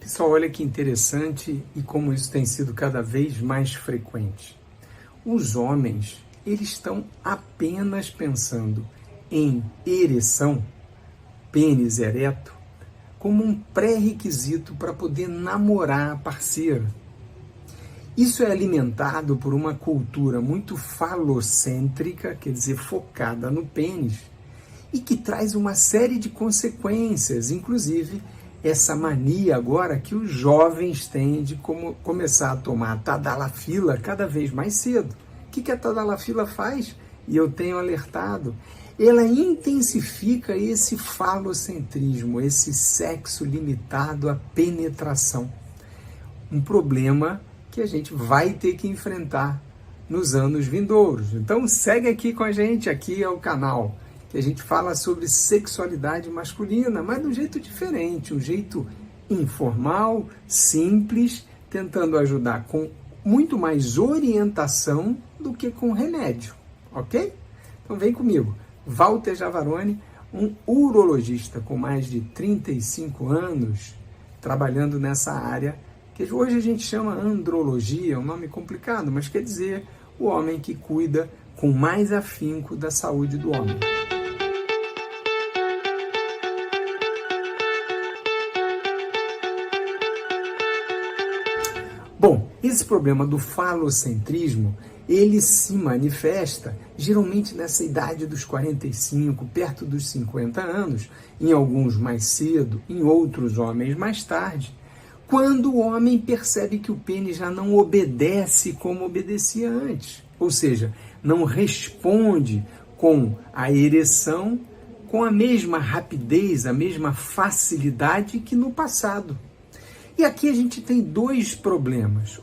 Pessoal, olha que interessante e como isso tem sido cada vez mais frequente. Os homens, eles estão apenas pensando em ereção, pênis ereto, como um pré-requisito para poder namorar a parceira. Isso é alimentado por uma cultura muito falocêntrica, quer dizer, focada no pênis, e que traz uma série de consequências, inclusive essa mania agora que os jovens têm de começar a tomar tadalafila cada vez mais cedo. O que a tadalafila faz? E eu tenho alertado. Ela intensifica esse falocentrismo, esse sexo limitado à penetração. Um problema que a gente vai ter que enfrentar nos anos vindouros. Então segue aqui com a gente, aqui é o canal, que a gente fala sobre sexualidade masculina, mas de um jeito diferente, um jeito informal, simples, tentando ajudar com muito mais orientação do que com remédio, ok? Então vem comigo. Walter Javaroni, um urologista com mais de 35 anos, trabalhando nessa área, que hoje a gente chama andrologia, um nome complicado, mas quer dizer o homem que cuida com mais afinco da saúde do homem. Bom, esse problema do falocentrismo, ele se manifesta geralmente nessa idade dos 45, perto dos 50 anos, em alguns mais cedo, em outros homens mais tarde, quando o homem percebe que o pênis já não obedece como obedecia antes, ou seja, não responde com a ereção com a mesma rapidez, a mesma facilidade que no passado. E aqui a gente tem dois problemas.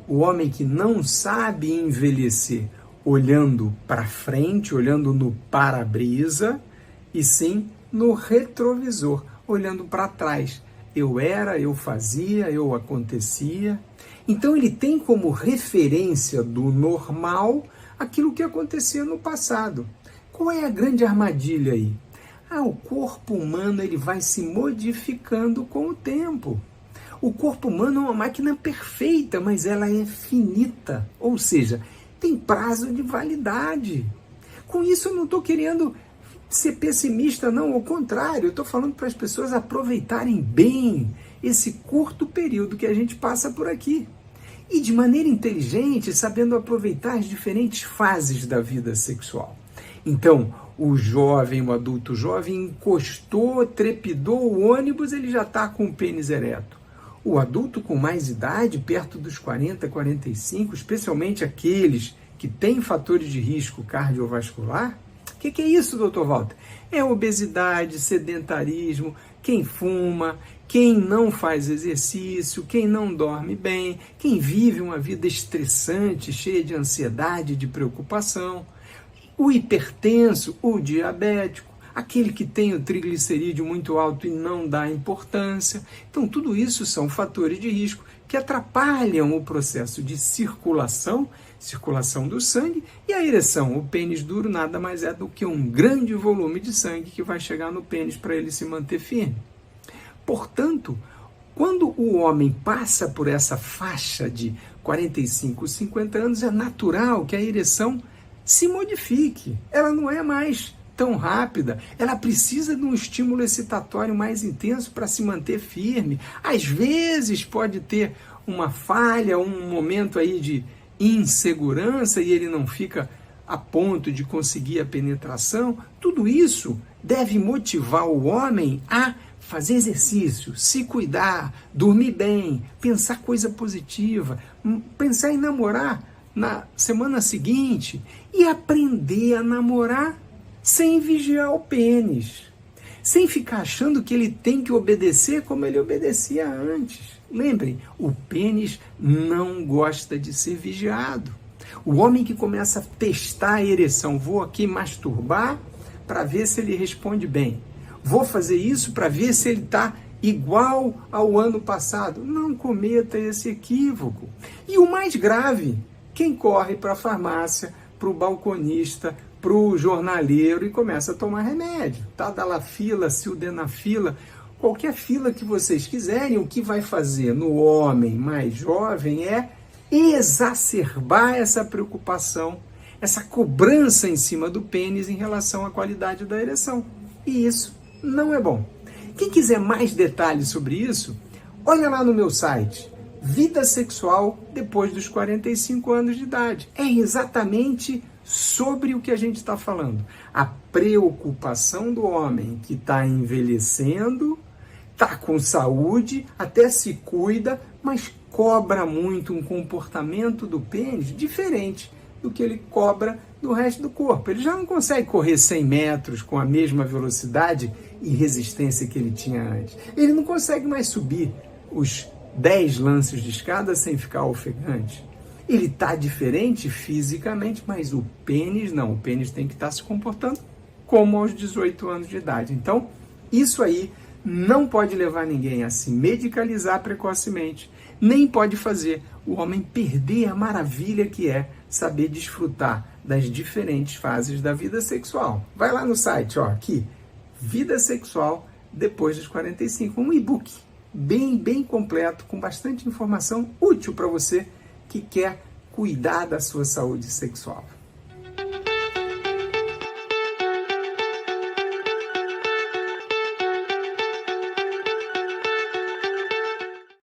O homem que não sabe envelhecer olhando para frente, olhando no para-brisa, e sim no retrovisor, olhando para trás. Eu era, eu fazia, eu acontecia. Então ele tem como referência do normal aquilo que acontecia no passado. Qual é a grande armadilha aí? O corpo humano ele vai se modificando com o tempo. O corpo humano é uma máquina perfeita, mas ela é finita, ou seja, tem prazo de validade. Com isso eu não estou querendo ser pessimista, não, ao contrário, eu estou falando para as pessoas aproveitarem bem esse curto período que a gente passa por aqui. E de maneira inteligente, sabendo aproveitar as diferentes fases da vida sexual. Então, o jovem, o adulto jovem, encostou, trepidou o ônibus, ele já está com o pênis ereto. O adulto com mais idade, perto dos 40, 45, especialmente aqueles que têm fatores de risco cardiovascular, o que é isso, doutor Walter? É obesidade, sedentarismo, quem fuma, quem não faz exercício, quem não dorme bem, quem vive uma vida estressante, cheia de ansiedade, de preocupação, o hipertenso, o diabético, aquele que tem o triglicerídeo muito alto e não dá importância. Então, tudo isso são fatores de risco que atrapalham o processo de circulação do sangue, e a ereção, o pênis duro, nada mais é do que um grande volume de sangue que vai chegar no pênis para ele se manter firme. Portanto, quando o homem passa por essa faixa de 45, 50 anos, é natural que a ereção se modifique. Ela não é mais tão rápida, ela precisa de um estímulo excitatório mais intenso para se manter firme. Às vezes pode ter uma falha, um momento aí de insegurança e ele não fica a ponto de conseguir a penetração. Tudo isso deve motivar o homem a fazer exercício, se cuidar, dormir bem, pensar coisa positiva, pensar em namorar na semana seguinte e aprender a namorar sem vigiar o pênis, sem ficar achando que ele tem que obedecer como ele obedecia antes. Lembrem, o pênis não gosta de ser vigiado. O homem que começa a testar a ereção, vou aqui masturbar para ver se ele responde bem, vou fazer isso para ver se ele está igual ao ano passado. Não cometa esse equívoco. E o mais grave, quem corre para a farmácia, para o balconista, para o jornaleiro e começa a tomar remédio, tadalafila, sildenafila, qualquer fila que vocês quiserem. O que vai fazer no homem mais jovem é exacerbar essa preocupação, essa cobrança em cima do pênis em relação à qualidade da ereção. E isso não é bom. Quem quiser mais detalhes sobre isso, olha lá no meu site, Vida Sexual depois dos 45 anos de idade. É exatamente sobre o que a gente está falando. A preocupação do homem que está envelhecendo, está com saúde, até se cuida, mas cobra muito um comportamento do pênis diferente do que ele cobra do resto do corpo. Ele já não consegue correr 100 metros com a mesma velocidade e resistência que ele tinha antes. Ele não consegue mais subir os 10 lances de escada sem ficar ofegante. Ele está diferente fisicamente, mas o pênis não. O pênis tem que estar se comportando como aos 18 anos de idade. Então, isso aí não pode levar ninguém a se medicalizar precocemente, nem pode fazer o homem perder a maravilha que é saber desfrutar das diferentes fases da vida sexual. Vai lá no site, ó, aqui, Vida Sexual depois dos 45, um e-book bem completo, com bastante informação útil para você que quer cuidar da sua saúde sexual.